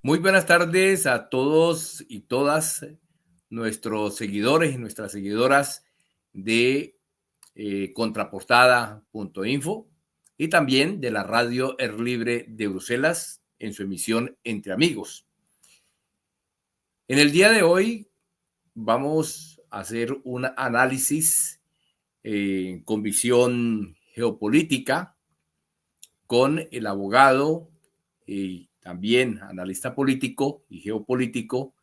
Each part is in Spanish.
Muy buenas tardes a todos y todas nuestros seguidores y nuestras seguidoras de contraportada.info y también de la radio Air Libre de Bruselas en su emisión Entre Amigos. En el día de hoy vamos a hacer un análisis con visión geopolítica con el abogado y también analista político y geopolítico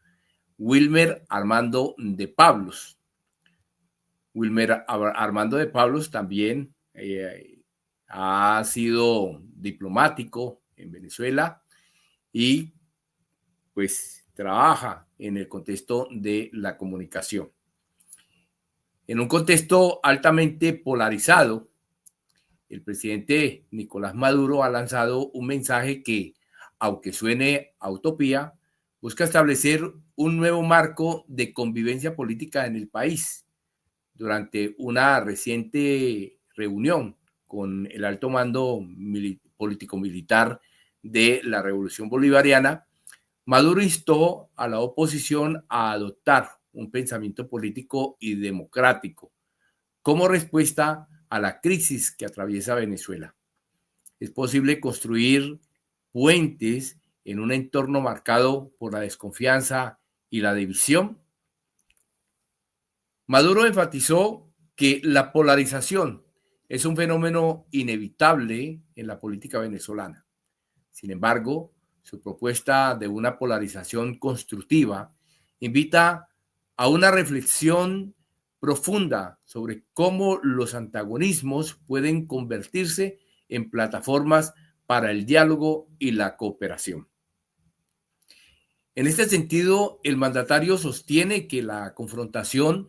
Wilmer Armando de Pablos. Wilmer Armando de Pablos también ha sido diplomático en Venezuela y pues trabaja en el contexto de la comunicación. En un contexto altamente polarizado, el presidente Nicolás Maduro ha lanzado un mensaje que, aunque suene a utopía, busca establecer un nuevo marco de convivencia política en el país. Durante una reciente reunión con el alto mando político-militar de la Revolución Bolivariana, Maduro instó a la oposición a adoptar un pensamiento político y democrático como respuesta a la crisis que atraviesa Venezuela. Es posible construir puentes en un entorno marcado por la desconfianza y la división. Maduro enfatizó que la polarización es un fenómeno inevitable en la política venezolana. Sin embargo, su propuesta de una polarización constructiva invita a una reflexión profunda sobre cómo los antagonismos pueden convertirse en plataformas para el diálogo y la cooperación. En este sentido, el mandatario sostiene que la confrontación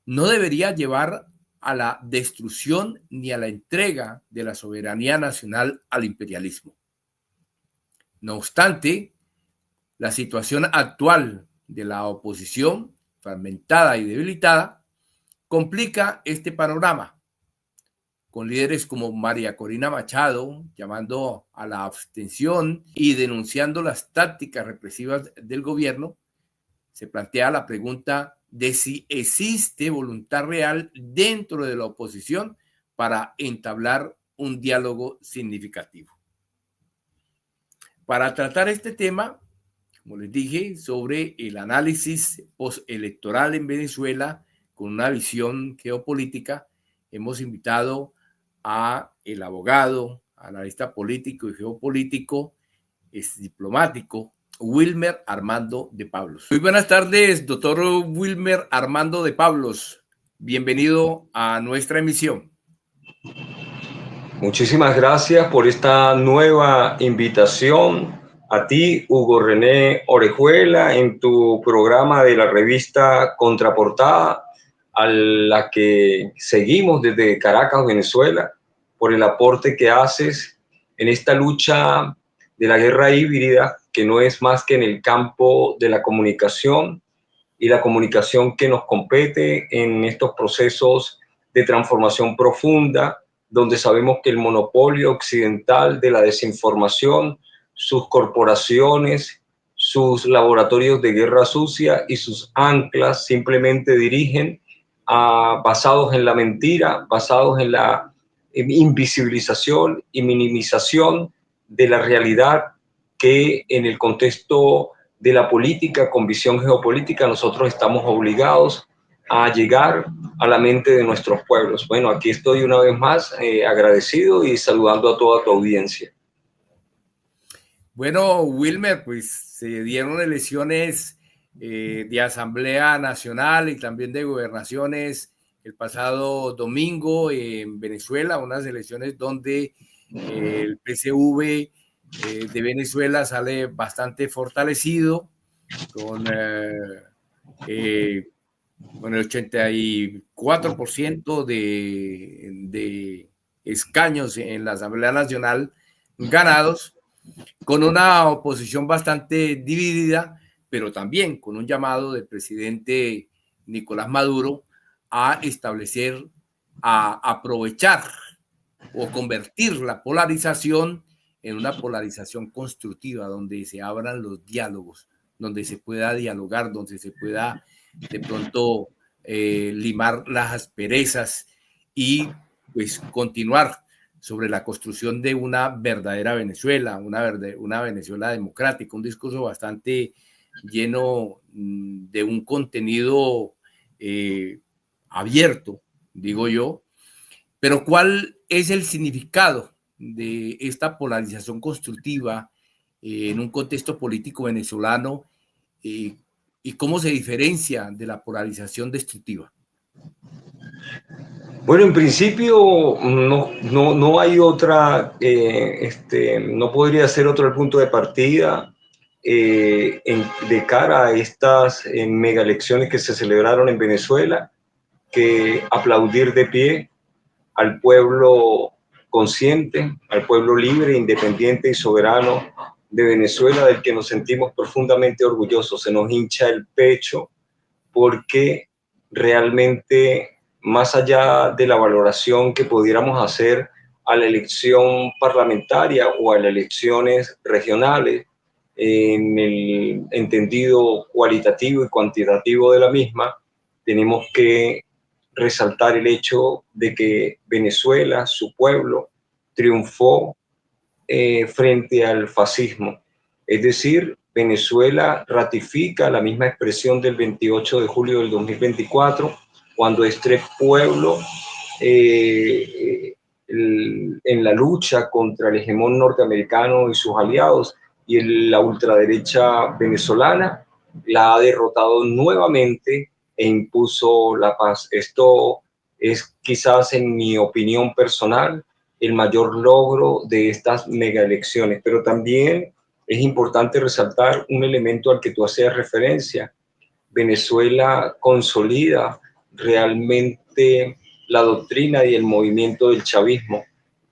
no debería llevar a la destrucción ni a la entrega de la soberanía nacional al imperialismo. No obstante, la situación actual de la oposición, fragmentada y debilitada, complica este panorama, con líderes como María Corina Machado llamando a la abstención y denunciando las tácticas represivas del gobierno. Se plantea la pregunta de si existe voluntad real dentro de la oposición para entablar un diálogo significativo. Para tratar este tema, como les dije, sobre el análisis postelectoral en Venezuela con una visión geopolítica, hemos invitado a el abogado, analista político y geopolítico, diplomático, Wilmer Armando de Pablos. Muy buenas tardes, doctor Wilmer Armando de Pablos. Bienvenido a nuestra emisión. Muchísimas gracias por esta nueva invitación a ti, Hugo René Orejuela, en tu programa de la revista Contraportada, a la que seguimos desde Caracas, Venezuela, por el aporte que haces en esta lucha de la guerra híbrida, que no es más que en el campo de la comunicación y la comunicación que nos compete en estos procesos de transformación profunda, donde sabemos que el monopolio occidental de la desinformación, sus corporaciones, sus laboratorios de guerra sucia y sus anclas simplemente dirigen basados en la mentira, basados en la invisibilización y minimización de la realidad que en el contexto de la política con visión geopolítica nosotros estamos obligados a llegar a la mente de nuestros pueblos. Bueno, aquí estoy una vez más agradecido y saludando a toda tu audiencia. Bueno, Wilmer, pues se dieron elecciones de Asamblea Nacional y también de gobernaciones el pasado domingo en Venezuela, unas elecciones donde el PSV de Venezuela sale bastante fortalecido con el 84% de escaños en la Asamblea Nacional ganados, con una oposición bastante dividida, pero también con un llamado del presidente Nicolás Maduro a establecer, a aprovechar o convertir la polarización en una polarización constructiva, donde se abran los diálogos, donde se pueda dialogar, donde se pueda de pronto limar las asperezas y pues continuar sobre la construcción de una verdadera Venezuela, una Venezuela democrática, un discurso bastante lleno de un contenido abierto, digo yo. Pero ¿cuál es el significado de esta polarización constructiva en un contexto político venezolano y cómo se diferencia de la polarización destructiva? Bueno, en principio no hay otra, no podría ser otro el punto de partida de cara a estas mega elecciones que se celebraron en Venezuela, que aplaudir de pie al pueblo consciente, al pueblo libre, independiente y soberano de Venezuela, del que nos sentimos profundamente orgullosos. Se nos hincha el pecho porque realmente, más allá de la valoración que pudiéramos hacer a la elección parlamentaria o a las elecciones regionales, en el entendido cualitativo y cuantitativo de la misma, tenemos que resaltar el hecho de que Venezuela, su pueblo, triunfó frente al fascismo. Es decir, Venezuela ratifica la misma expresión del 28 de julio del 2024, cuando este pueblo, en la lucha contra el hegemón norteamericano y sus aliados y la ultraderecha venezolana, la ha derrotado nuevamente e impuso la paz. Esto es quizás, en mi opinión personal, el mayor logro de estas mega elecciones, pero también es importante resaltar un elemento al que tú hacías referencia. Venezuela consolida realmente la doctrina y el movimiento del chavismo.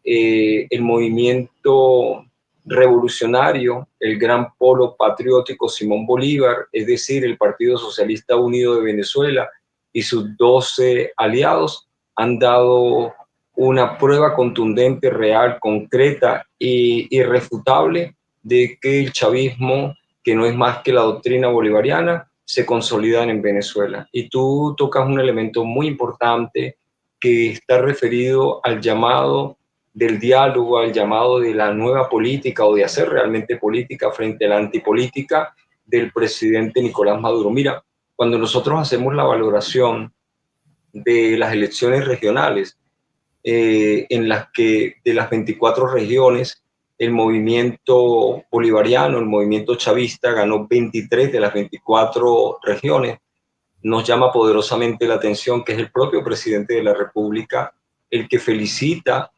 El movimiento revolucionario, el gran polo patriótico Simón Bolívar, es decir, el Partido Socialista Unido de Venezuela y sus 12 aliados, han dado una prueba contundente, real, concreta e irrefutable de que el chavismo, que no es más que la doctrina bolivariana, se consolidan en Venezuela. Y tú tocas un elemento muy importante que está referido al llamado del diálogo, al llamado de la nueva política o de hacer realmente política frente a la antipolítica del presidente Nicolás Maduro. Mira, cuando nosotros hacemos la valoración de las elecciones regionales, en las que de las 24 regiones, el movimiento bolivariano, el movimiento chavista, ganó 23 de las 24 regiones. Nos llama poderosamente la atención que es el propio presidente de la República el que felicita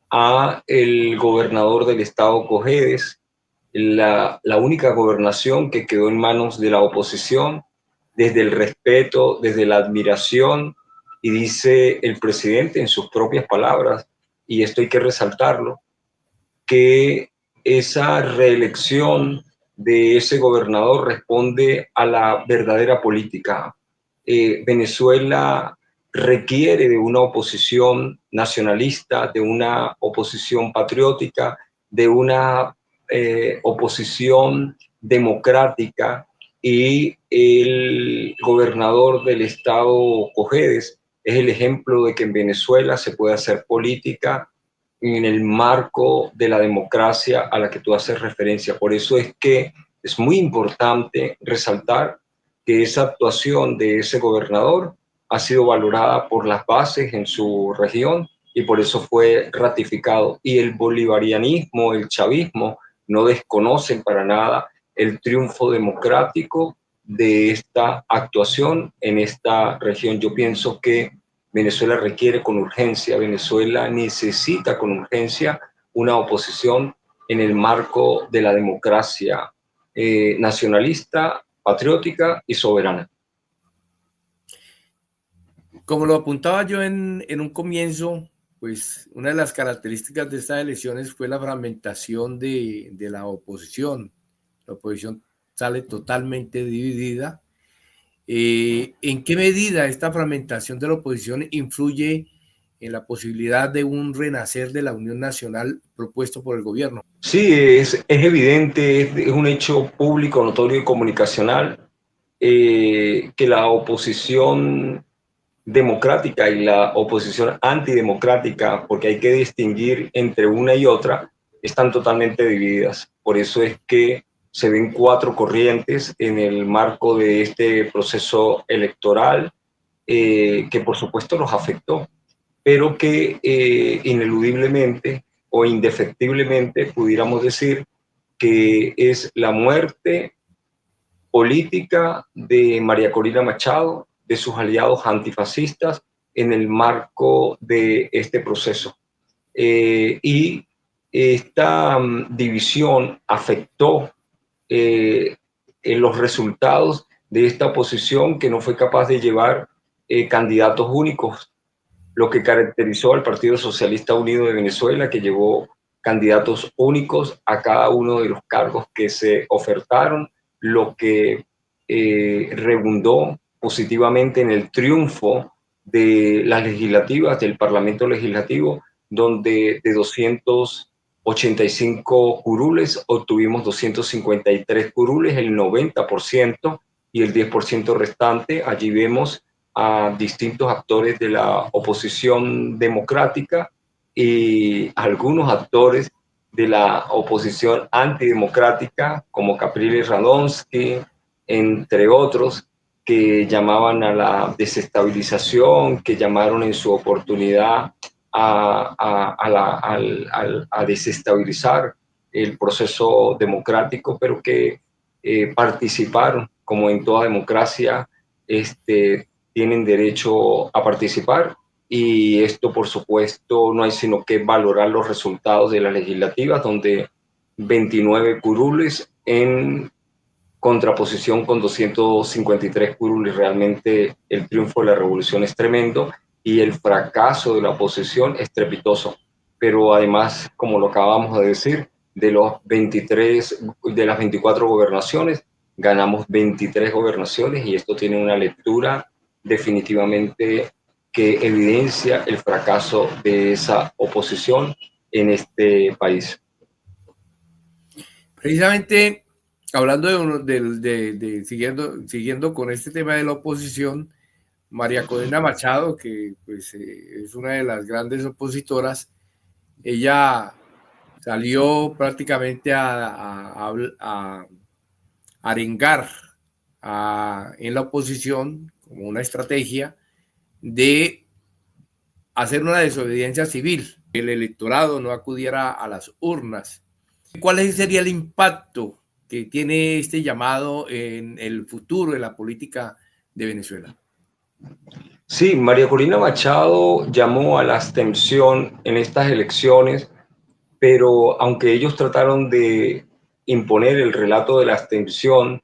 a el gobernador del estado Cojedes, la única gobernación que quedó en manos de la oposición, desde el respeto, desde la admiración, y dice el presidente en sus propias palabras, y esto hay que resaltarlo, que esa reelección de ese gobernador responde a la verdadera política. Venezuela requiere de una oposición nacionalista, de una oposición patriótica, de una oposición democrática, y el gobernador del estado Cojedes es el ejemplo de que en Venezuela se puede hacer política en el marco de la democracia a la que tú haces referencia. Por eso es que es muy importante resaltar que esa actuación de ese gobernador ha sido valorada por las bases en su región y por eso fue ratificado. Y el bolivarianismo, el chavismo, no desconocen para nada el triunfo democrático de esta actuación en esta región. Yo pienso que Venezuela requiere con urgencia, Venezuela necesita con urgencia una oposición en el marco de la democracia nacionalista, patriótica y soberana. Como lo apuntaba yo en un comienzo, pues una de las características de estas elecciones fue la fragmentación de la oposición. La oposición sale totalmente dividida. ¿En qué medida esta fragmentación de la oposición influye en la posibilidad de un renacer de la Unión Nacional propuesto por el gobierno. Sí, es evidente, es un hecho público, notorio y comunicacional que la oposición democrática y la oposición antidemocrática, porque hay que distinguir entre una y otra, están totalmente divididas. Por eso es que se ven cuatro corrientes en el marco de este proceso electoral, que por supuesto los afectó, pero que ineludiblemente o indefectiblemente pudiéramos decir que es la muerte política de María Corina Machado, de sus aliados antifascistas, en el marco de este proceso. Y esta división afectó en los resultados de esta oposición que no fue capaz de llevar candidatos únicos, lo que caracterizó al Partido Socialista Unido de Venezuela, que llevó candidatos únicos a cada uno de los cargos que se ofertaron, lo que redundó positivamente en el triunfo de las legislativas, del Parlamento Legislativo, donde de 285 curules obtuvimos 253 curules, el 90%, y el 10% restante. Allí vemos a distintos actores de la oposición democrática y algunos actores de la oposición antidemocrática, como Capriles Radonsky, entre otros, que llamaban a la desestabilización, que llamaron en su oportunidad a desestabilizar el proceso democrático, pero que participaron, como en toda democracia, tienen derecho a participar, y esto, por supuesto, no hay sino que valorar los resultados de las legislativas, donde 29 curules en contraposición con 253 curules. Realmente el triunfo de la revolución es tremendo y el fracaso de la oposición estrepitoso. Pero además, como lo acabamos de decir, de las 24 gobernaciones, ganamos 23 gobernaciones, y esto tiene una lectura definitivamente que evidencia el fracaso de esa oposición en este país. Precisamente, hablando siguiendo con este tema de la oposición, María Corina Machado, que pues, es una de las grandes opositoras, ella salió prácticamente a arengar en la oposición como una estrategia de hacer una desobediencia civil, que el electorado no acudiera a las urnas. ¿Cuál sería el impacto que tiene este llamado en el futuro de la política de Venezuela? Sí, María Corina Machado llamó a la abstención en estas elecciones, pero aunque ellos trataron de imponer el relato de la abstención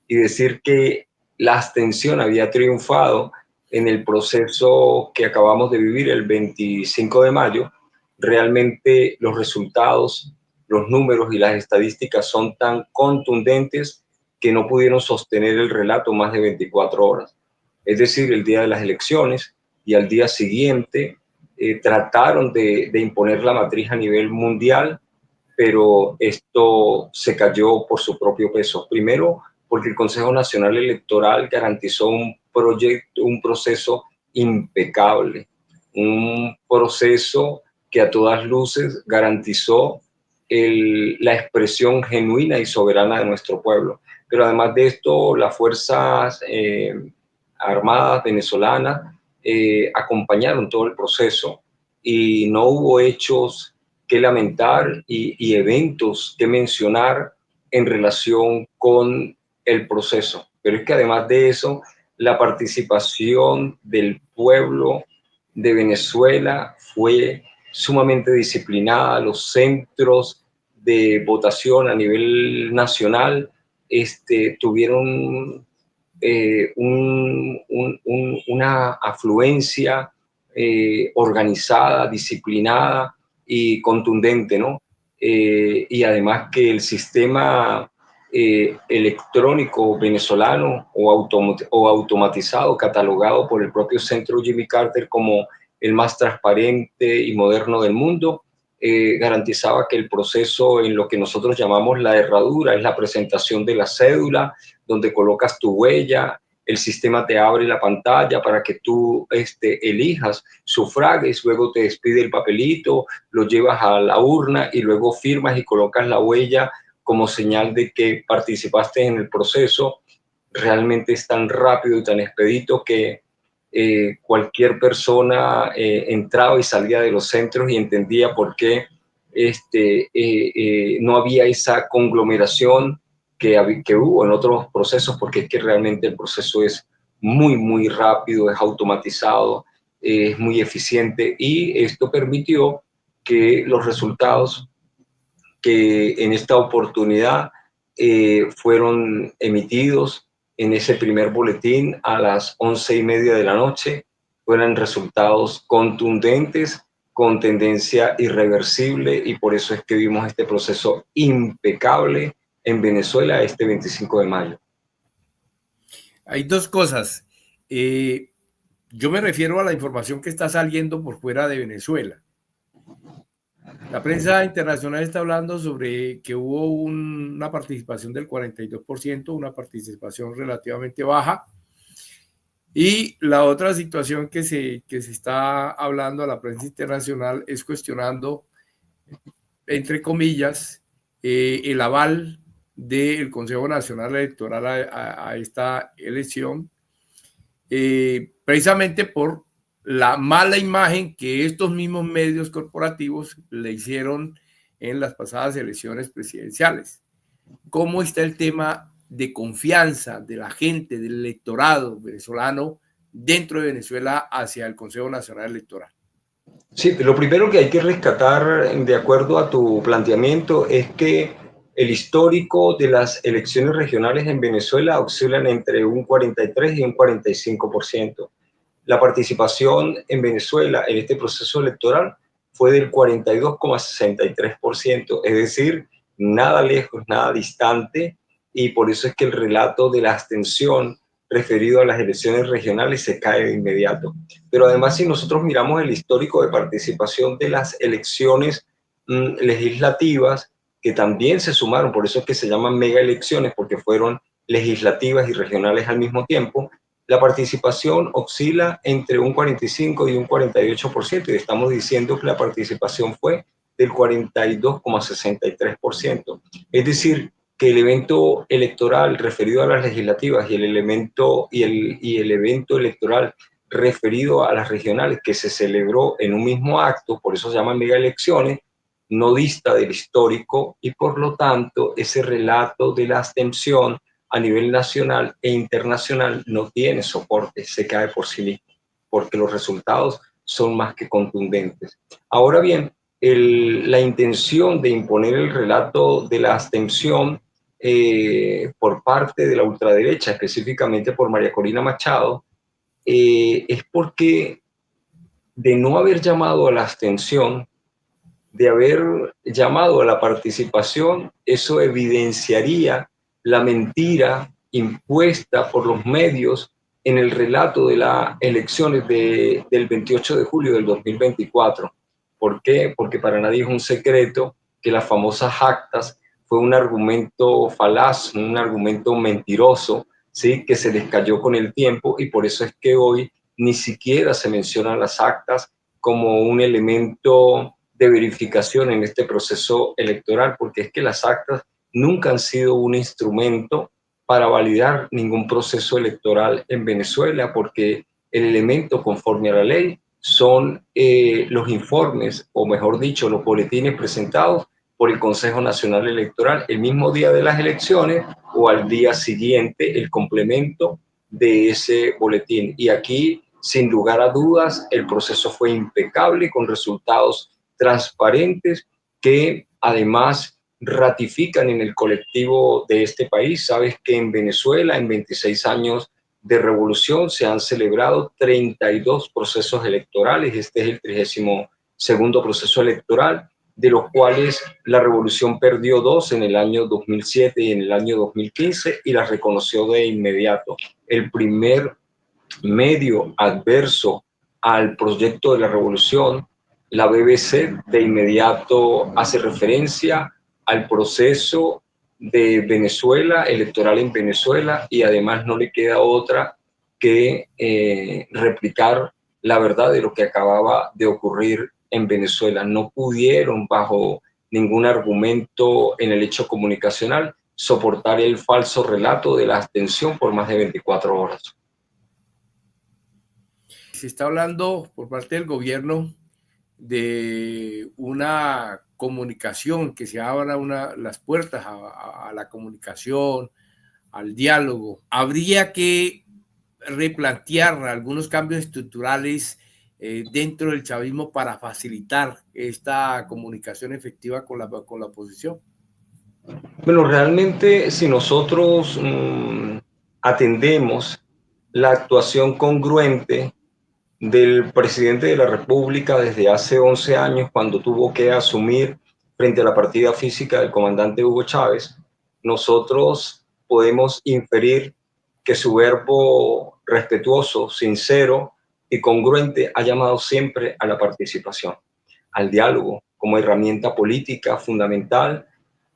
y decir que la abstención había triunfado en el proceso que acabamos de vivir el 25 de mayo, realmente los resultados, los números y las estadísticas son tan contundentes que no pudieron sostener el relato más de 24 horas. Es decir, el día de las elecciones y al día siguiente trataron de imponer la matriz a nivel mundial, pero esto se cayó por su propio peso. Primero, porque el Consejo Nacional Electoral garantizó un proceso impecable, un proceso que a todas luces garantizó la expresión genuina y soberana de nuestro pueblo. Pero además de esto, las fuerzas armadas venezolanas acompañaron todo el proceso, y no hubo hechos que lamentar y eventos que mencionar en relación con el proceso. Pero es que además de eso, la participación del pueblo de Venezuela fue sumamente disciplinada. Los centros de votación a nivel nacional tuvieron una afluencia organizada, disciplinada y contundente, ¿no? Y además que el sistema electrónico venezolano o automatizado, catalogado por el propio Centro Jimmy Carter como el más transparente y moderno del mundo. Garantizaba que el proceso en lo que nosotros llamamos la herradura, es la presentación de la cédula, donde colocas tu huella, el sistema te abre la pantalla para que tú elijas, sufragues, luego te despide el papelito, lo llevas a la urna y luego firmas y colocas la huella como señal de que participaste en el proceso. Realmente es tan rápido y tan expedito que cualquier persona entraba y salía de los centros y entendía por qué no había esa conglomeración que hubo en otros procesos, porque es que realmente el proceso es muy, muy rápido, es automatizado, es muy eficiente, y esto permitió que los resultados que en esta oportunidad fueron emitidos en ese primer boletín a las 11:30 de la noche fueran resultados contundentes, con tendencia irreversible, y por eso es que vimos este proceso impecable en Venezuela este 25 de mayo. Hay dos cosas. Yo me refiero a la información que está saliendo por fuera de Venezuela. La prensa internacional está hablando sobre que hubo una participación del 42%, una participación relativamente baja. Y la otra situación que se está hablando a la prensa internacional es cuestionando, entre comillas, el aval del Consejo Nacional Electoral a esta elección, precisamente por la mala imagen que estos mismos medios corporativos le hicieron en las pasadas elecciones presidenciales. ¿Cómo está el tema de confianza de la gente, del electorado venezolano dentro de Venezuela hacia el Consejo Nacional Electoral? Sí, lo primero que hay que rescatar, de acuerdo a tu planteamiento, es que el histórico de las elecciones regionales en Venezuela oscilan entre un 43 y un 45%. La participación en Venezuela en este proceso electoral fue del 42,63%, es decir, nada lejos, nada distante, y por eso es que el relato de la abstención referido a las elecciones regionales se cae de inmediato. Pero además, si nosotros miramos el histórico de participación de las elecciones legislativas, que también se sumaron, por eso es que se llaman mega elecciones, porque fueron legislativas y regionales al mismo tiempo, la participación oscila entre un 45 y un 48%, y estamos diciendo que la participación fue del 42,63%. Es decir, que el evento electoral referido a las legislativas y el evento electoral referido a las regionales, que se celebró en un mismo acto, por eso se llaman mega elecciones, no dista del histórico, y por lo tanto ese relato de la abstención a nivel nacional e internacional no tiene soporte, se cae por sí mismo, porque los resultados son más que contundentes. Ahora bien, la intención de imponer el relato de la abstención por parte de la ultraderecha, específicamente por María Corina Machado, es porque, de no haber llamado a la abstención, de haber llamado a la participación, eso evidenciaría la mentira impuesta por los medios en el relato de las elecciones del 28 de julio del 2024. ¿Por qué? Porque para nadie es un secreto que las famosas actas fue un argumento falaz, un argumento mentiroso, ¿sí? Que se les cayó con el tiempo, y por eso es que hoy ni siquiera se mencionan las actas como un elemento de verificación en este proceso electoral, porque es que las actas nunca han sido un instrumento para validar ningún proceso electoral en Venezuela, porque el elemento conforme a la ley son los informes, o mejor dicho, los boletines presentados por el Consejo Nacional Electoral el mismo día de las elecciones o al día siguiente, el complemento de ese boletín. Y aquí, sin lugar a dudas, el proceso fue impecable, con resultados transparentes que además ratifican en el colectivo de este país. Sabes que en Venezuela, en 26 años de revolución, se han celebrado 32 procesos electorales. Este es el 32º proceso electoral, de los cuales la revolución perdió 2 en el año 2007 y en el año 2015, y las reconoció de inmediato. El primer medio adverso al proyecto de la revolución, la BBC de inmediato hace referencia al proceso de Venezuela, electoral en Venezuela, y además no le queda otra que replicar la verdad de lo que acababa de ocurrir en Venezuela. No pudieron, bajo ningún argumento en el hecho comunicacional, soportar el falso relato de la abstención por más de 24 horas. Se está hablando por parte del gobierno de una comunicación, que se abran las puertas a la comunicación, al diálogo. Habría que replantear algunos cambios estructurales dentro del chavismo para facilitar esta comunicación efectiva con la oposición. Bueno, realmente si nosotros atendemos la actuación congruente del presidente de la República desde hace 11 años, cuando tuvo que asumir frente a la partida física del comandante Hugo Chávez, nosotros podemos inferir que su verbo respetuoso, sincero y congruente ha llamado siempre a la participación, al diálogo como herramienta política fundamental,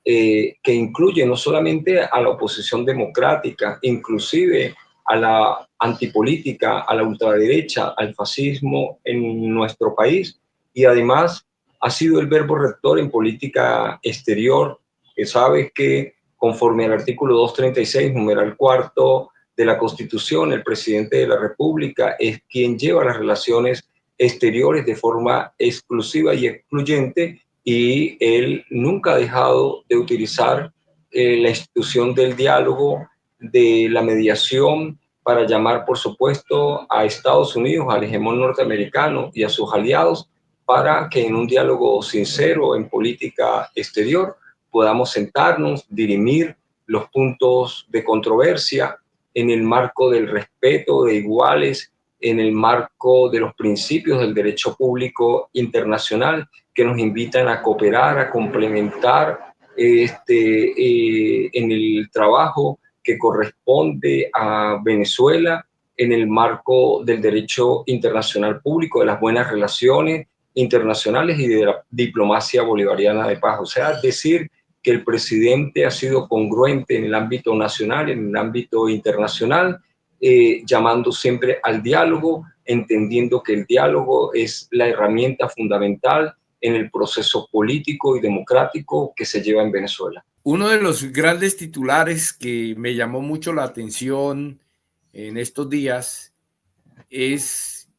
que incluye no solamente a la oposición democrática, inclusive a la antipolítica, a la ultraderecha, al fascismo en nuestro país, y además ha sido el verbo rector en política exterior, que sabe que conforme al artículo 236, numeral cuarto de la Constitución, el presidente de la República es quien lleva las relaciones exteriores de forma exclusiva y excluyente, y él nunca ha dejado de utilizar la institución del diálogo, de la mediación, para llamar, por supuesto, a Estados Unidos, al hegemón norteamericano y a sus aliados, para que en un diálogo sincero en política exterior podamos sentarnos, dirimir los puntos de controversia en el marco del respeto de iguales, en el marco de los principios del derecho público internacional, que nos invitan a cooperar, a complementar en el trabajo que corresponde a Venezuela en el marco del derecho internacional público, de las buenas relaciones internacionales y de la diplomacia bolivariana de paz. O sea, decir que el presidente ha sido congruente en el ámbito nacional, en el ámbito internacional, llamando siempre al diálogo, entendiendo que el diálogo es la herramienta fundamental en el proceso político y democrático que se lleva en Venezuela. Uno de los grandes titulares que me llamó mucho la atención en estos días es: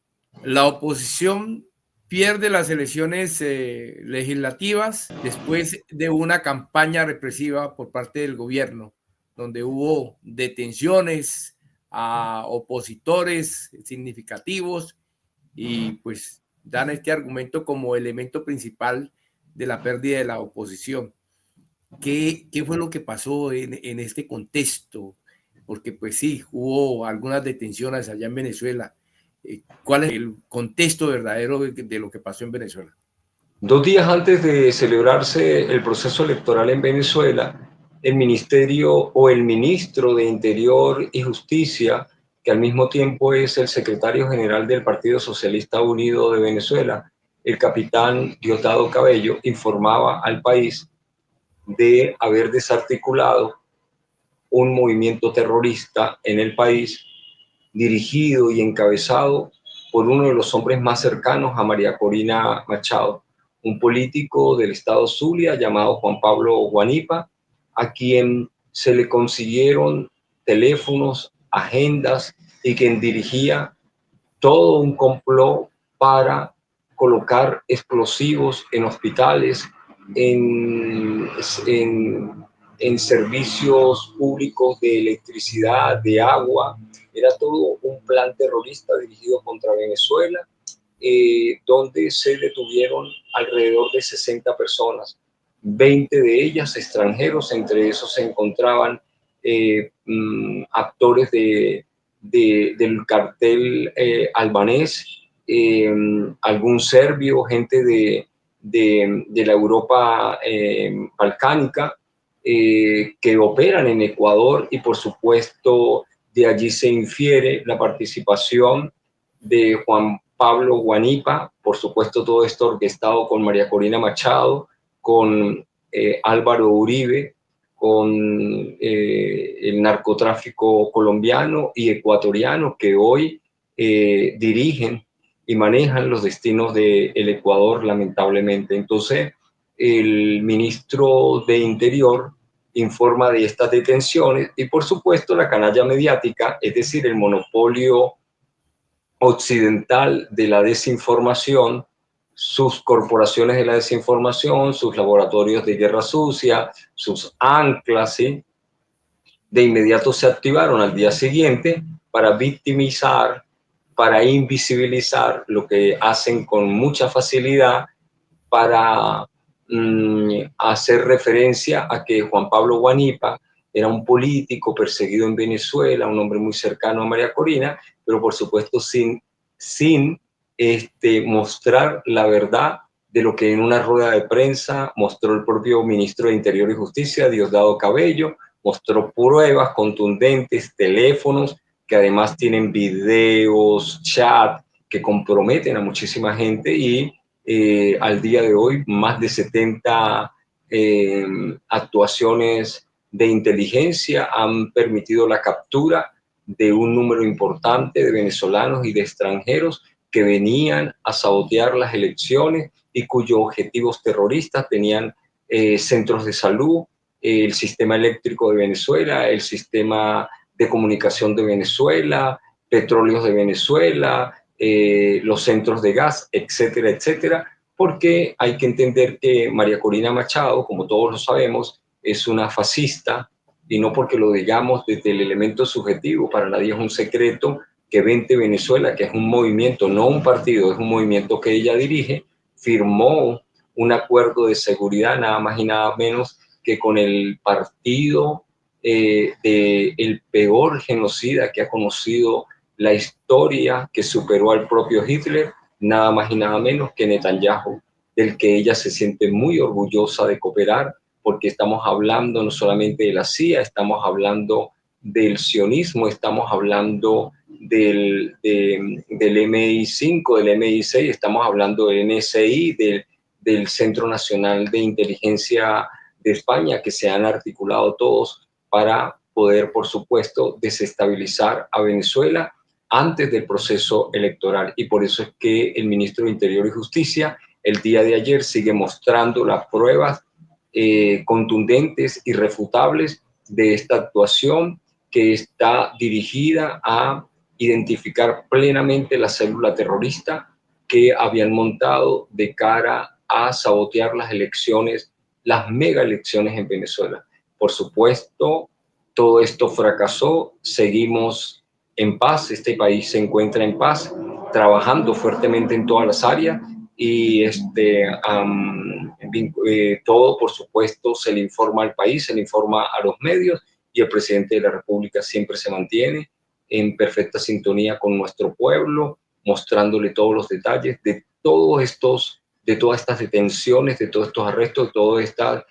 la oposición pierde las elecciones legislativas después de una campaña represiva por parte del gobierno, donde hubo detenciones a opositores significativos, y pues dan este argumento como elemento principal de la pérdida de la oposición. ¿Qué fue lo que pasó en este contexto? Porque pues sí, hubo algunas detenciones allá en Venezuela. ¿Cuál es el contexto verdadero de lo que pasó en Venezuela? 2 días antes de celebrarse el proceso electoral en Venezuela, el ministerio o el ministro de Interior y Justicia, que al mismo tiempo es el secretario general del Partido Socialista Unido de Venezuela, el capitán Diosdado Cabello, informaba al país de haber desarticulado un movimiento terrorista en el país, dirigido y encabezado por uno de los hombres más cercanos a María Corina Machado, un político del estado Zulia llamado Juan Pablo Guanipa, a quien se le consiguieron teléfonos, agendas, y quien dirigía todo un complot para colocar explosivos en hospitales, en, en, en servicios públicos de electricidad, de agua. Era todo un plan terrorista dirigido contra Venezuela, donde se detuvieron alrededor de 60 personas, 20 de ellas extranjeros. Entre esos se encontraban actores del cartel albanés, algún serbio, gente de la Europa balcánica, que operan en Ecuador, y por supuesto de allí se infiere la participación de Juan Pablo Guanipa, por supuesto todo esto orquestado con María Corina Machado, con Álvaro Uribe, con el narcotráfico colombiano y ecuatoriano que hoy dirigen y manejan los destinos del Ecuador, lamentablemente. Entonces, el ministro de Interior informa de estas detenciones y, por supuesto, la canalla mediática, es decir, el monopolio occidental de la desinformación, sus corporaciones de la desinformación, sus laboratorios de guerra sucia, sus anclas, ¿sí? De inmediato se activaron al día siguiente para victimizar, para invisibilizar lo que hacen con mucha facilidad para hacer referencia a que Juan Pablo Guanipa era un político perseguido en Venezuela, un hombre muy cercano a María Corina, pero por supuesto sin mostrar la verdad de lo que en una rueda de prensa mostró el propio ministro de Interior y Justicia, Diosdado Cabello, mostró pruebas contundentes, teléfonos que además tienen videos, chat, que comprometen a muchísima gente y al día de hoy más de 70 actuaciones de inteligencia han permitido la captura de un número importante de venezolanos y de extranjeros que venían a sabotear las elecciones y cuyos objetivos terroristas tenían centros de salud, el sistema eléctrico de Venezuela, el sistema de comunicación de Venezuela, petróleos de Venezuela, los centros de gas, etcétera, etcétera, porque hay que entender que María Corina Machado, como todos lo sabemos, es una fascista, y no porque lo digamos desde el elemento subjetivo, para nadie es un secreto que Vente Venezuela, que es un movimiento, no un partido, es un movimiento que ella dirige, firmó un acuerdo de seguridad nada más y nada menos que con el partido del peor genocida que ha conocido la historia, que superó al propio Hitler, nada más y nada menos que Netanyahu, del que ella se siente muy orgullosa de cooperar, porque estamos hablando no solamente de la CIA, estamos hablando del sionismo, estamos hablando del MI5, del MI6, estamos hablando del NSI, del Centro Nacional de Inteligencia de España, que se han articulado todos para poder, por supuesto, desestabilizar a Venezuela antes del proceso electoral. Y por eso es que el ministro de Interior y Justicia el día de ayer sigue mostrando las pruebas contundentes, irrefutables de esta actuación que está dirigida a identificar plenamente la célula terrorista que habían montado de cara a sabotear las elecciones, las mega elecciones en Venezuela. Por supuesto, todo esto fracasó, seguimos en paz, este país se encuentra en paz, trabajando fuertemente en todas las áreas y todo, por supuesto, se le informa al país, se le informa a los medios y el presidente de la República siempre se mantiene en perfecta sintonía con nuestro pueblo, mostrándole todos los detalles de todos estos, de todas estas detenciones, de todos estos arrestos, de todos estos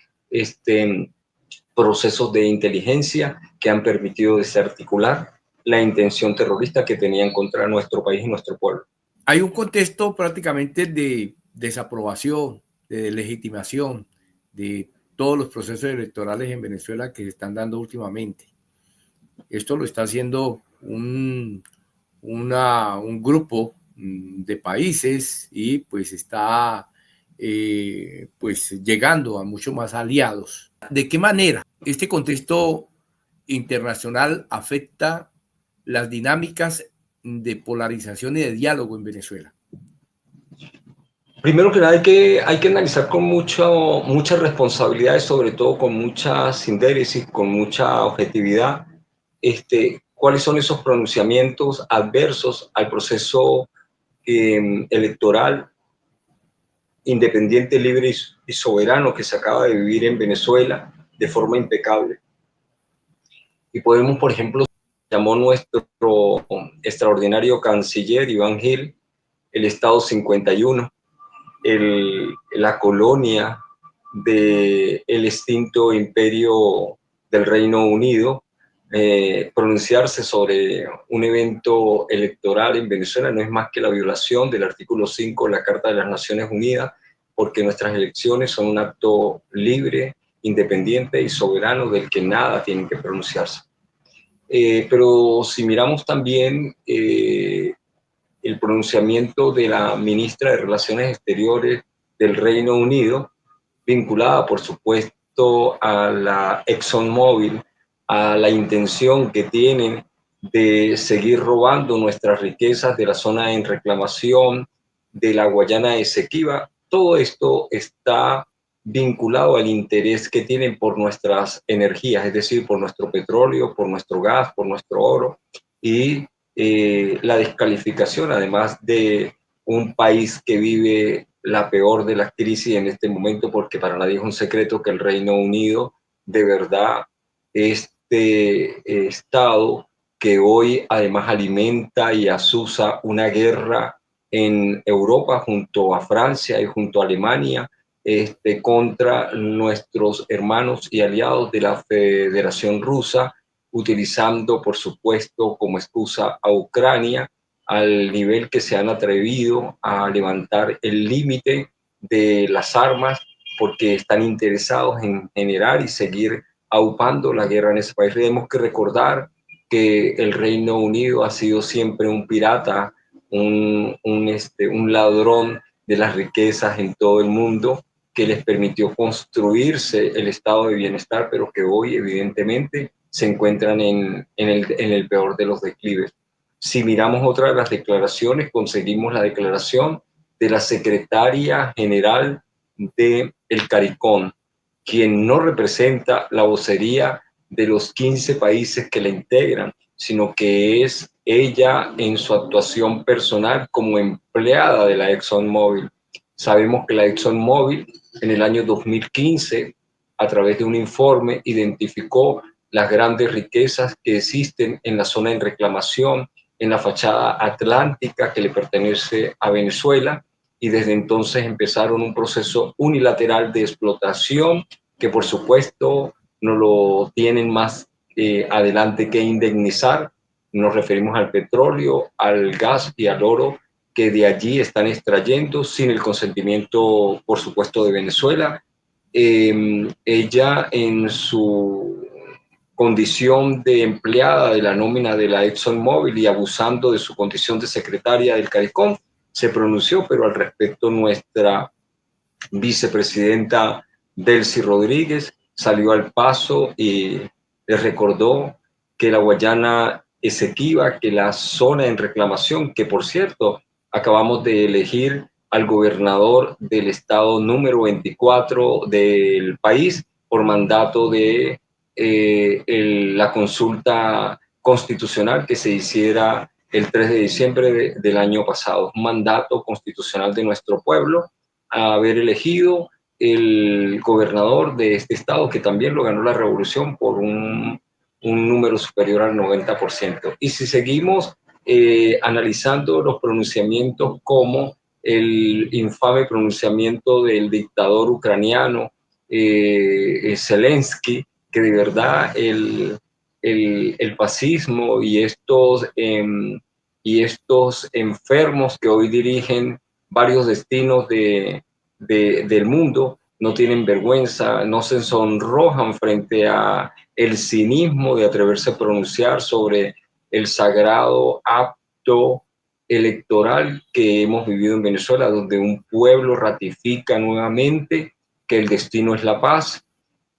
procesos de inteligencia que han permitido desarticular la intención terrorista que tenían contra nuestro país y nuestro pueblo. Hay un contexto prácticamente de desaprobación, de legitimación de todos los procesos electorales en Venezuela que se están dando últimamente. Esto lo está haciendo un grupo de países y pues está pues llegando a muchos más aliados. ¿De qué manera este contexto internacional afecta las dinámicas de polarización y de diálogo en Venezuela? Primero que nada hay que analizar con mucha responsabilidad y sobre todo con mucha sindéresis, con mucha objetividad, cuáles son esos pronunciamientos adversos al proceso electoral independiente, libre y soberano que se acaba de vivir en Venezuela de forma impecable. Y podemos, por ejemplo, llamó nuestro extraordinario canciller Iván Gil el Estado 51, la colonia del extinto imperio del Reino Unido, pronunciarse sobre un evento electoral en Venezuela no es más que la violación del artículo 5 de la Carta de las Naciones Unidas, porque nuestras elecciones son un acto libre, independiente y soberano del que nada tienen que pronunciarse. Pero si miramos también el pronunciamiento de la ministra de Relaciones Exteriores del Reino Unido, vinculada, por supuesto, a la ExxonMobil, a la intención que tienen de seguir robando nuestras riquezas de la zona en reclamación, de la Guayana Esequiba. Todo esto está vinculado al interés que tienen por nuestras energías, es decir, por nuestro petróleo, por nuestro gas, por nuestro oro, y la descalificación, además de un país que vive la peor de las crisis en este momento, porque para nadie es un secreto que el Reino Unido, de verdad, este Estado que hoy además alimenta y asusa una guerra en Europa junto a Francia y junto a Alemania, contra nuestros hermanos y aliados de la Federación Rusa, utilizando, por supuesto, como excusa a Ucrania, al nivel que se han atrevido a levantar el límite de las armas, porque están interesados en generar y seguir aupando la guerra en ese país. Tenemos que recordar que el Reino Unido ha sido siempre un pirata, un ladrón de las riquezas en todo el mundo, que les permitió construirse el estado de bienestar, pero que hoy evidentemente se encuentran en el peor de los declives. Si miramos otra de las declaraciones, conseguimos la declaración de la secretaria general de El CARICOM, quien no representa la vocería de los 15 países que la integran, sino que es ella en su actuación personal como empleada de la ExxonMobil. Sabemos que la ExxonMobil en el año 2015, a través de un informe, identificó las grandes riquezas que existen en la zona en reclamación, en la fachada atlántica que le pertenece a Venezuela, y desde entonces empezaron un proceso unilateral de explotación que por supuesto no lo tienen más adelante que indemnizar. Nos referimos al petróleo, al gas y al oro que de allí están extrayendo sin el consentimiento, por supuesto, de Venezuela. Ella en su condición de empleada de la nómina de la ExxonMobil y abusando de su condición de secretaria del CARICOM, se pronunció, pero al respecto nuestra vicepresidenta Delcy Rodríguez salió al paso y les recordó que la Guayana Esequiba, que la zona en reclamación, que por cierto acabamos de elegir al gobernador del estado número 24 del país por mandato de la consulta constitucional que se hiciera el 3 de diciembre del año pasado, un mandato constitucional de nuestro pueblo, a haber elegido el gobernador de este estado, que también lo ganó la revolución por un número superior al 90%. Y si seguimos analizando los pronunciamientos como el infame pronunciamiento del dictador ucraniano Zelensky, que de verdad el fascismo y estos enfermos que hoy dirigen varios destinos del mundo no tienen vergüenza, no se sonrojan frente a el cinismo de atreverse a pronunciar sobre el sagrado acto electoral que hemos vivido en Venezuela, donde un pueblo ratifica nuevamente que el destino es la paz,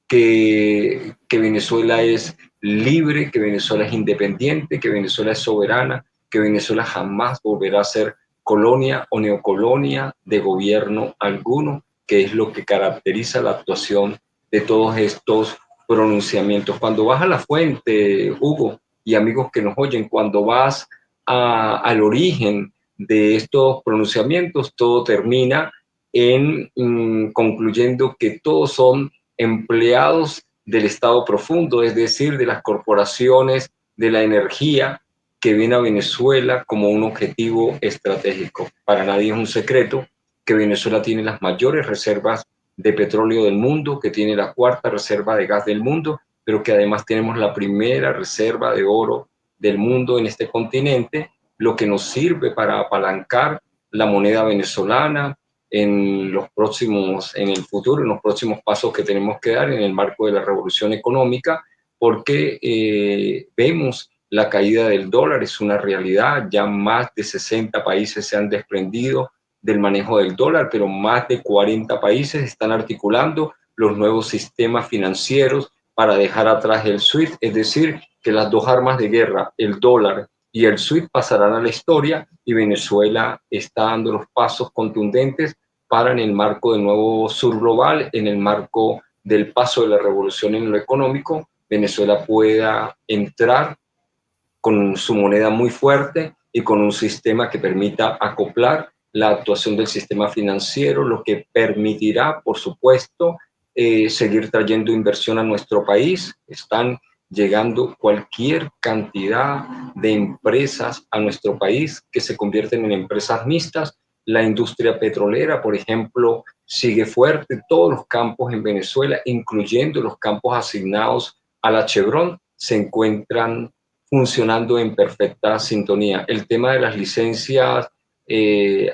que Venezuela es libre, que Venezuela es independiente, que Venezuela es soberana, que Venezuela jamás volverá a ser colonia o neocolonia de gobierno alguno, que es lo que caracteriza la actuación de todos estos pronunciamientos. Cuando vas a la fuente, Hugo, y amigos que nos oyen, cuando vas al origen de estos pronunciamientos, todo termina en concluyendo que todos son empleados del Estado profundo, es decir, de las corporaciones de la energía que ven a Venezuela como un objetivo estratégico. Para nadie es un secreto que Venezuela tiene las mayores reservas de petróleo del mundo, que tiene la cuarta reserva de gas del mundo, pero que además tenemos la primera reserva de oro del mundo en este continente, lo que nos sirve para apalancar la moneda venezolana en el futuro, en los próximos pasos que tenemos que dar en el marco de la revolución económica, porque vemos la caída del dólar, es una realidad, ya más de 60 países se han desprendido del manejo del dólar, pero más de 40 países están articulando los nuevos sistemas financieros para dejar atrás el SWIFT, es decir, que las dos armas de guerra, el dólar y el SWIFT, pasarán a la historia, y Venezuela está dando los pasos contundentes para, en el marco del nuevo sur global, en el marco del paso de la revolución en lo económico, Venezuela pueda entrar con su moneda muy fuerte y con un sistema que permita acoplar la actuación del sistema financiero, lo que permitirá, por supuesto, seguir trayendo inversión a nuestro país. Están llegando cualquier cantidad de empresas a nuestro país que se convierten en empresas mixtas. La industria petrolera, por ejemplo, sigue fuerte. Todos los campos en Venezuela, incluyendo los campos asignados a la Chevron, se encuentran funcionando en perfecta sintonía. El tema de las licencias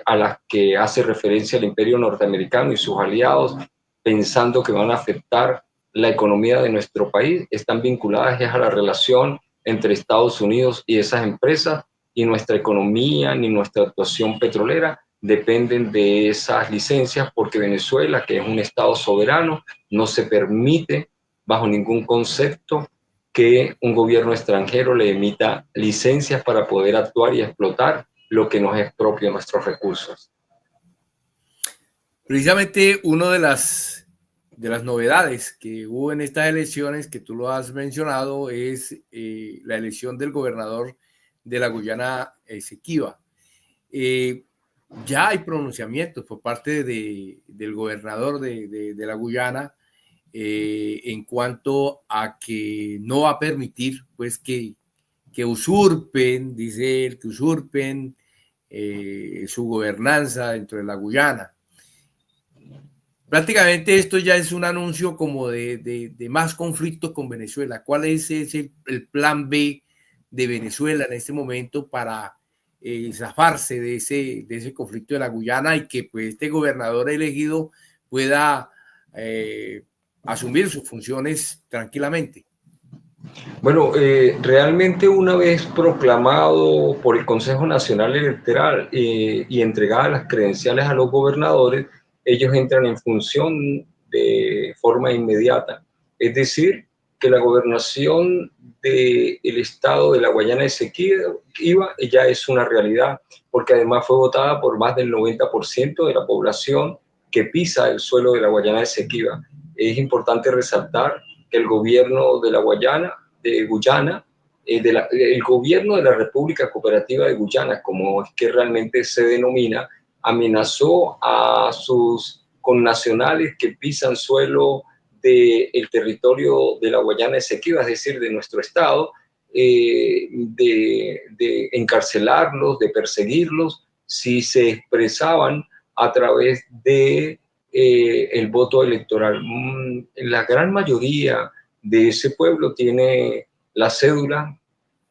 a las que hace referencia el imperio norteamericano y sus aliados, pensando que van a afectar la economía de nuestro país, están vinculadas a la relación entre Estados Unidos y esas empresas, y nuestra economía ni nuestra actuación petrolera dependen de esas licencias, porque Venezuela, que es un Estado soberano, no se permite bajo ningún concepto que un gobierno extranjero le emita licencias para poder actuar y explotar lo que nos es propio de nuestros recursos. Precisamente una de las novedades que hubo en estas elecciones, que tú lo has mencionado, es la elección del gobernador de la Guyana Esequiba. Ya hay pronunciamientos por parte del gobernador de la Guyana en cuanto a que no va a permitir pues que usurpen, dice él, que usurpen su gobernanza dentro de la Guyana. Prácticamente esto ya es un anuncio como de más conflictos con Venezuela. ¿Cuál es el plan B de Venezuela en este momento para zafarse de ese conflicto de la Guyana y que pues este gobernador elegido pueda asumir sus funciones tranquilamente? Bueno, realmente una vez proclamado por el Consejo Nacional Electoral y entregadas las credenciales a los gobernadores, ellos entran en función de forma inmediata. Es decir, que la gobernación del estado de la Guayana Esequiba ya es una realidad, porque además fue votada por más del 90% de la población que pisa el suelo de la Guayana Esequiba. Es importante resaltar que el gobierno de la Guyana, el gobierno de la República Cooperativa de Guyana, como es que realmente se denomina, amenazó a sus connacionales que pisan suelo del territorio de la Guayana Esequiba, es decir, de nuestro estado, de encarcelarlos, de perseguirlos, si se expresaban a través de el voto electoral. La gran mayoría de ese pueblo tiene la cédula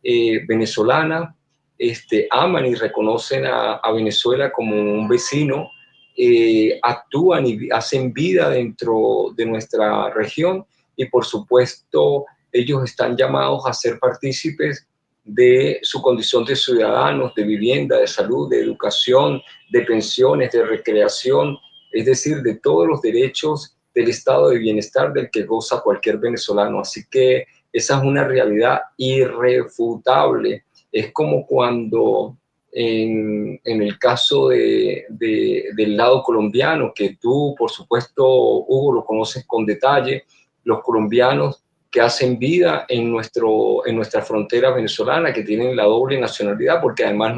venezolana, aman y reconocen a Venezuela como un vecino, actúan y hacen vida dentro de nuestra región, y por supuesto ellos están llamados a ser partícipes de su condición de ciudadanos, de vivienda, de salud, de educación, de pensiones, de recreación, es decir, de todos los derechos del estado de bienestar del que goza cualquier venezolano. Así que esa es una realidad irrefutable. Es como cuando en el caso del lado colombiano, que tú, por supuesto, Hugo, lo conoces con detalle, los colombianos que hacen vida en nuestra frontera venezolana, que tienen la doble nacionalidad, porque además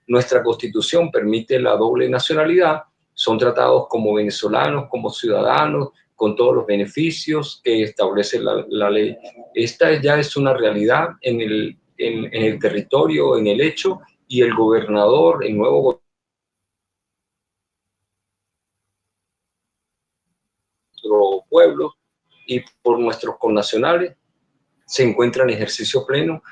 nuestra constitución permite la doble nacionalidad, son tratados como venezolanos, como ciudadanos, con todos los beneficios que establece la ley. Esta ya es una realidad en el territorio, en el hecho, y el gobernador, el nuevo pueblo, y por nuestros connacionales, se encuentra en ejercicio pleno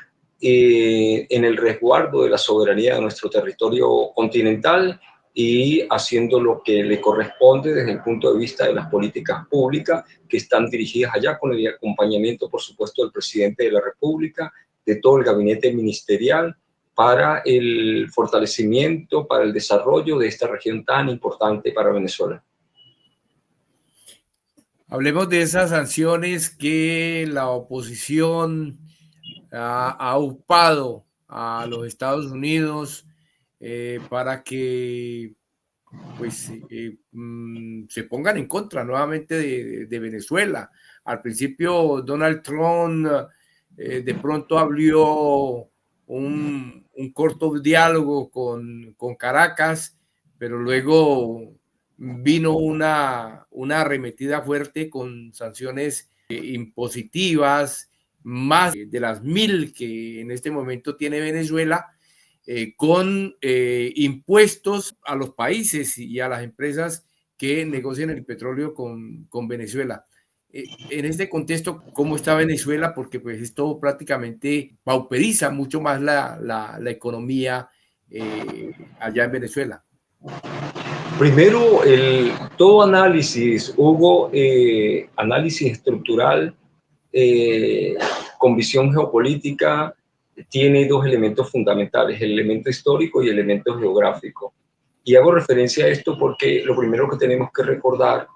en el resguardo de la soberanía de nuestro territorio continental y haciendo lo que le corresponde desde el punto de vista de las políticas públicas que están dirigidas allá con el acompañamiento, por supuesto, del presidente de la República, de todo el gabinete ministerial, para el fortalecimiento, para el desarrollo de esta región tan importante para Venezuela. Hablemos de esas sanciones que la oposición ha upado a los Estados Unidos para que pues se pongan en contra nuevamente de Venezuela. Al principio Donald Trump de pronto abrió un corto diálogo con Caracas, pero luego vino una arremetida fuerte con sanciones impositivas, más de las 1000 que en este momento tiene Venezuela, con impuestos a los países y a las empresas que negocian el petróleo con Venezuela. En este contexto, ¿cómo está Venezuela? Porque pues esto prácticamente pauperiza mucho más la economía allá en Venezuela. Primero, todo análisis, Hugo, análisis estructural con visión geopolítica, tiene dos elementos fundamentales, el elemento histórico y el elemento geográfico. Y hago referencia a esto porque lo primero que tenemos que recordar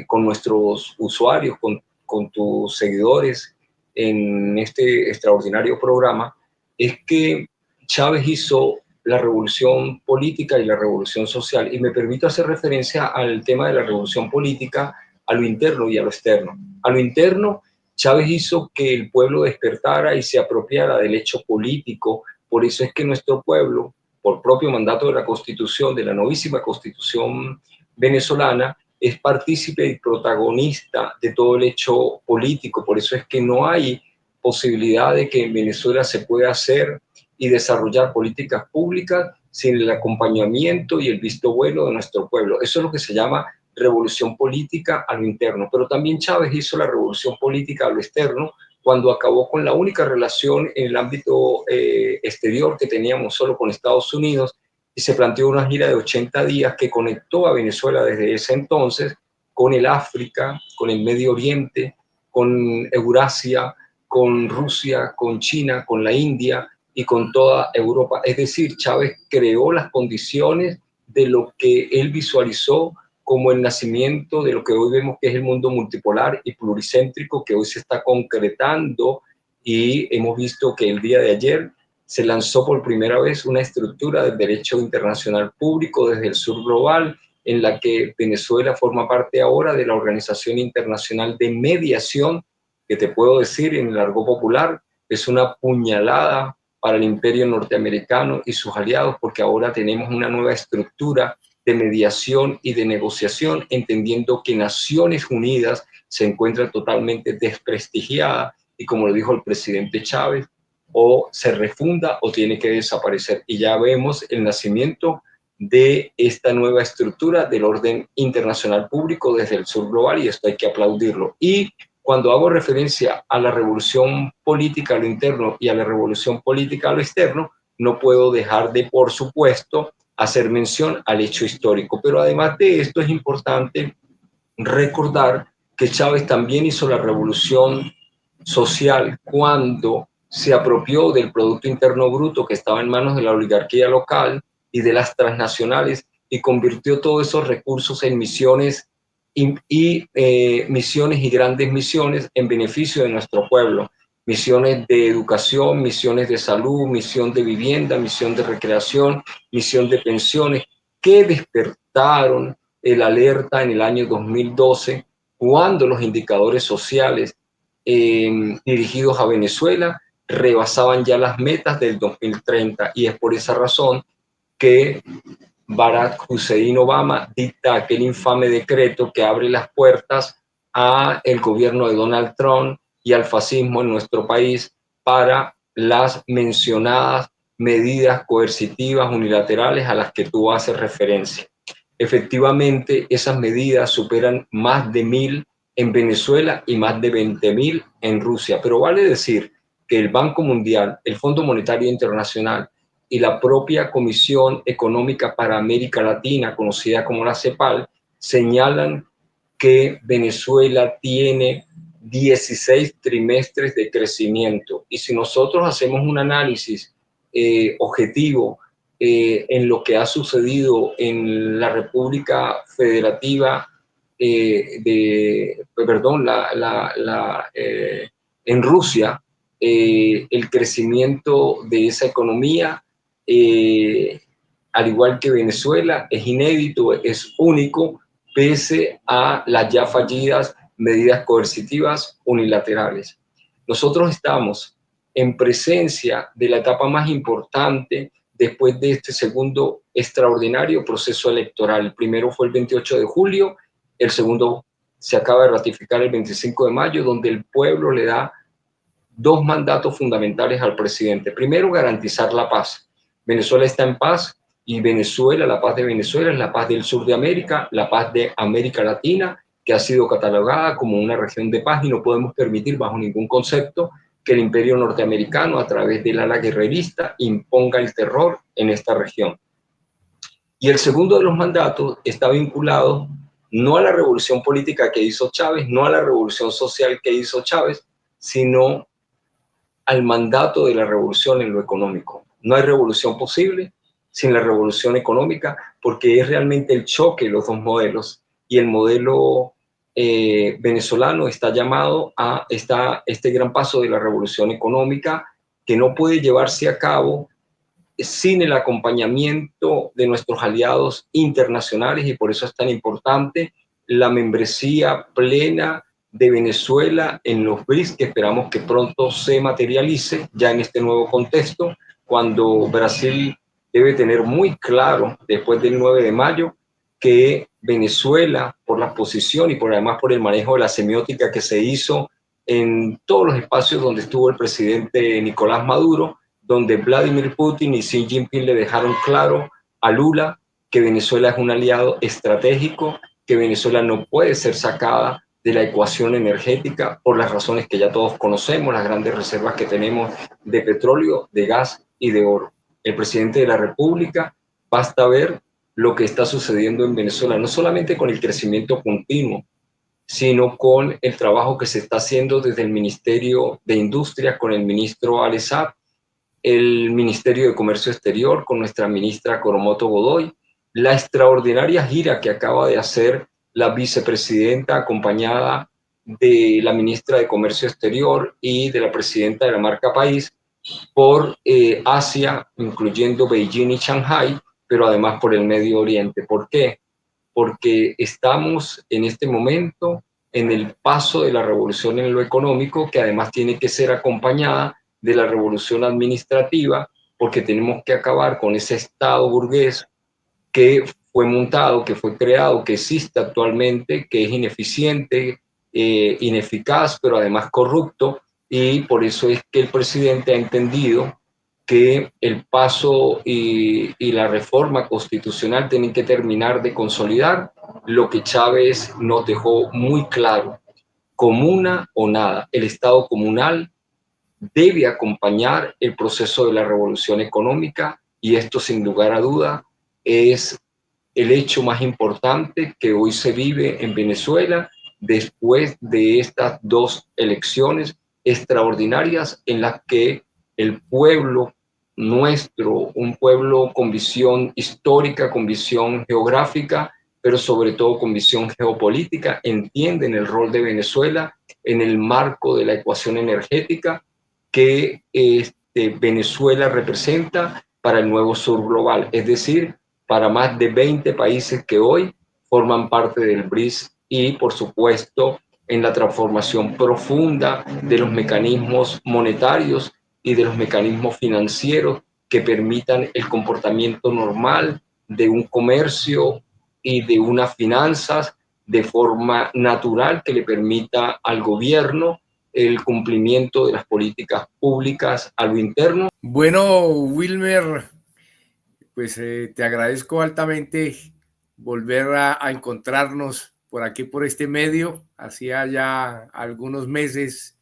con nuestros usuarios, con tus seguidores en este extraordinario programa, es que Chávez hizo la revolución política y la revolución social. Y me permito hacer referencia al tema de la revolución política, a lo interno y a lo externo. A lo interno, Chávez hizo que el pueblo despertara y se apropiara del hecho político. Por eso es que nuestro pueblo, por propio mandato de la Constitución, de la novísima Constitución venezolana, es partícipe y protagonista de todo el hecho político. Por eso es que no hay posibilidad de que en Venezuela se pueda hacer y desarrollar políticas públicas sin el acompañamiento y el visto bueno de nuestro pueblo. Eso es lo que se llama revolución política a lo interno. Pero también Chávez hizo la revolución política a lo externo cuando acabó con la única relación en el ámbito exterior que teníamos solo con Estados Unidos, y se planteó una gira de 80 días que conectó a Venezuela desde ese entonces con el África, con el Medio Oriente, con Eurasia, con Rusia, con China, con la India y con toda Europa. Es decir, Chávez creó las condiciones de lo que él visualizó como el nacimiento de lo que hoy vemos que es el mundo multipolar y pluricéntrico que hoy se está concretando, y hemos visto que el día de ayer se lanzó por primera vez una estructura del derecho internacional público desde el sur global, en la que Venezuela forma parte ahora de la Organización Internacional de Mediación, que te puedo decir en el argot popular, es una puñalada para el imperio norteamericano y sus aliados, porque ahora tenemos una nueva estructura de mediación y de negociación, entendiendo que Naciones Unidas se encuentra totalmente desprestigiada y, como lo dijo el presidente Chávez, o se refunda o tiene que desaparecer. Y ya vemos el nacimiento de esta nueva estructura del orden internacional público desde el sur global, y esto hay que aplaudirlo. Y cuando hago referencia a la revolución política a lo interno y a la revolución política a lo externo, no puedo dejar de, por supuesto, hacer mención al hecho histórico. Pero además de esto es importante recordar que Chávez también hizo la revolución social cuando se apropió del Producto Interno Bruto que estaba en manos de la oligarquía local y de las transnacionales, y convirtió todos esos recursos en misiones misiones y grandes misiones en beneficio de nuestro pueblo. Misiones de educación, misiones de salud, misión de vivienda, misión de recreación, misión de pensiones, que despertaron el alerta en el año 2012, cuando los indicadores sociales dirigidos a Venezuela rebasaban ya las metas del 2030, y es por esa razón que Barack Hussein Obama dicta aquel infame decreto que abre las puertas a el gobierno de Donald Trump y al fascismo en nuestro país para las mencionadas medidas coercitivas unilaterales a las que tú haces referencia. Efectivamente, esas medidas superan más de 1000 en Venezuela y más de 20.000 en Rusia. Pero vale decir que el Banco Mundial, el Fondo Monetario Internacional y la propia Comisión Económica para América Latina, conocida como la CEPAL, señalan que Venezuela tiene 16 trimestres de crecimiento. Y si nosotros hacemos un análisis objetivo en lo que ha sucedido en la República Federativa en Rusia, el crecimiento de esa economía, al igual que Venezuela, es inédito, es único, pese a las ya fallidas medidas coercitivas unilaterales. Nosotros estamos en presencia de la etapa más importante después de este segundo extraordinario proceso electoral. El primero fue el 28 de julio, el segundo se acaba de ratificar el 25 de mayo, donde el pueblo le da dos mandatos fundamentales al presidente. Primero, garantizar la paz. Venezuela está en paz y Venezuela, la paz de Venezuela es la paz del sur de América, la paz de América Latina, que ha sido catalogada como una región de paz y no podemos permitir bajo ningún concepto que el imperio norteamericano, a través del ala guerrerista, imponga el terror en esta región. Y el segundo de los mandatos está vinculado no a la revolución política que hizo Chávez, no a la revolución social que hizo Chávez, sino al mandato de la revolución en lo económico. No hay revolución posible sin la revolución económica, porque es realmente el choque de los dos modelos, y el modelo venezolano está llamado a este gran paso de la revolución económica, que no puede llevarse a cabo sin el acompañamiento de nuestros aliados internacionales, y por eso es tan importante la membresía plena de Venezuela en los BRICS, que esperamos que pronto se materialice ya en este nuevo contexto, cuando Brasil debe tener muy claro, después del 9 de mayo, que Venezuela, por la posición y además por el manejo de la semiótica que se hizo en todos los espacios donde estuvo el presidente Nicolás Maduro, donde Vladimir Putin y Xi Jinping le dejaron claro a Lula que Venezuela es un aliado estratégico, que Venezuela no puede ser sacada de la ecuación energética por las razones que ya todos conocemos, las grandes reservas que tenemos de petróleo, de gas y de oro. El presidente de la República, basta ver lo que está sucediendo en Venezuela, no solamente con el crecimiento continuo, sino con el trabajo que se está haciendo desde el Ministerio de Industria con el ministro Alessad, el Ministerio de Comercio Exterior con nuestra ministra Coromoto Godoy, la extraordinaria gira que acaba de hacer la vicepresidenta acompañada de la ministra de Comercio Exterior y de la presidenta de la marca País por Asia, incluyendo Beijing y Shanghai, pero además por el Medio Oriente. ¿Por qué? Porque estamos en este momento en el paso de la revolución en lo económico, que además tiene que ser acompañada de la revolución administrativa, porque tenemos que acabar con ese Estado burgués que fue montado, que fue creado, que existe actualmente, que es ineficiente, ineficaz, pero además corrupto, y por eso es que el presidente ha entendido que el paso y la reforma constitucional tienen que terminar de consolidar lo que Chávez nos dejó muy claro: comuna o nada. El Estado comunal debe acompañar el proceso de la revolución económica, y esto, sin lugar a duda, es el hecho más importante que hoy se vive en Venezuela después de estas dos elecciones extraordinarias en las que el pueblo nuestro, un pueblo con visión histórica, con visión geográfica, pero sobre todo con visión geopolítica, entienden el rol de Venezuela en el marco de la ecuación energética que Venezuela representa para el nuevo sur global, es decir, para más de 20 países que hoy forman parte del BRICS, y por supuesto en la transformación profunda de los mecanismos monetarios y de los mecanismos financieros que permitan el comportamiento normal de un comercio y de unas finanzas de forma natural, que le permita al gobierno el cumplimiento de las políticas públicas a lo interno. Bueno, Wilmer, pues te agradezco altamente volver a encontrarnos por aquí, por este medio. Hacía ya algunos meses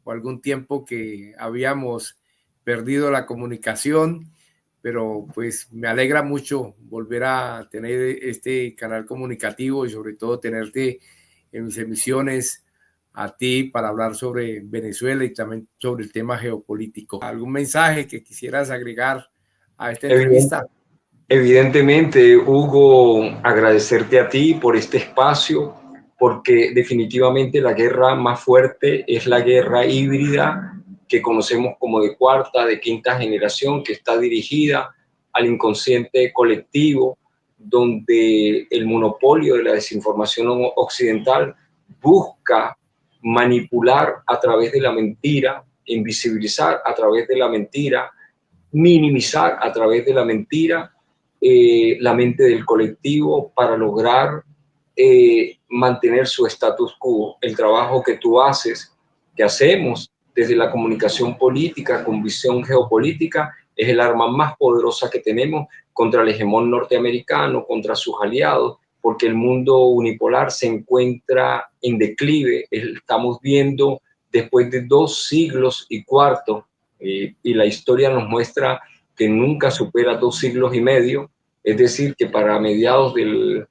o algún tiempo que habíamos perdido la comunicación, pero pues me alegra mucho volver a tener este canal comunicativo y sobre todo tenerte en mis emisiones a ti para hablar sobre Venezuela y también sobre el tema geopolítico. ¿Algún mensaje que quisieras agregar a esta entrevista? Evidentemente, Hugo, agradecerte a ti por este espacio, porque definitivamente la guerra más fuerte es la guerra híbrida que conocemos como de cuarta, de quinta generación, que está dirigida al inconsciente colectivo, donde el monopolio de la desinformación occidental busca manipular a través de la mentira, invisibilizar a través de la mentira, minimizar a través de la mentira la mente del colectivo para lograr mantener su status quo. El trabajo que tú haces, que hacemos desde la comunicación política con visión geopolítica, es el arma más poderosa que tenemos contra el hegemón norteamericano, contra sus aliados, porque el mundo unipolar se encuentra en declive. Estamos viendo después de 2 siglos y cuarto, y la historia nos muestra que nunca supera 2 siglos y medio, es decir, que para mediados del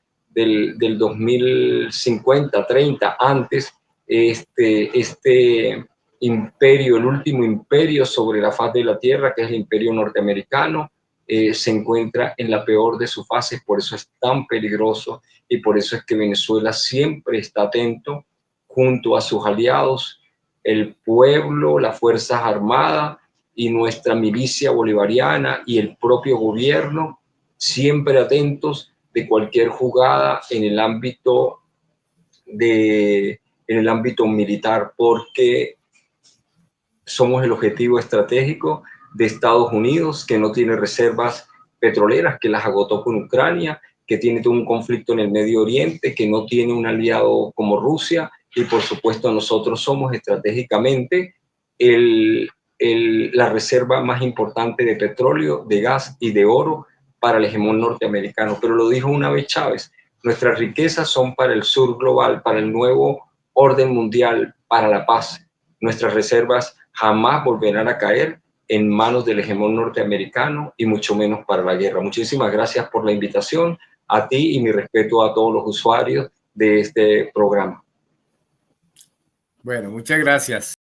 2050, 30, antes, este imperio, el último imperio sobre la faz de la Tierra, que es el imperio norteamericano, se encuentra en la peor de sus fases, por eso es tan peligroso y por eso es que Venezuela siempre está atento junto a sus aliados, el pueblo, las Fuerzas Armadas y nuestra milicia bolivariana y el propio gobierno, siempre atentos de cualquier jugada en el ámbito militar, porque somos el objetivo estratégico de Estados Unidos, que no tiene reservas petroleras, que las agotó con Ucrania, que tiene todo un conflicto en el Medio Oriente, que no tiene un aliado como Rusia, y por supuesto nosotros somos estratégicamente la reserva más importante de petróleo, de gas y de oro para el hegemón norteamericano. Pero lo dijo una vez Chávez, nuestras riquezas son para el sur global, para el nuevo orden mundial, para la paz. Nuestras reservas jamás volverán a caer en manos del hegemón norteamericano y mucho menos para la guerra. Muchísimas gracias por la invitación, a ti y mi respeto a todos los usuarios de este programa. Bueno, muchas gracias.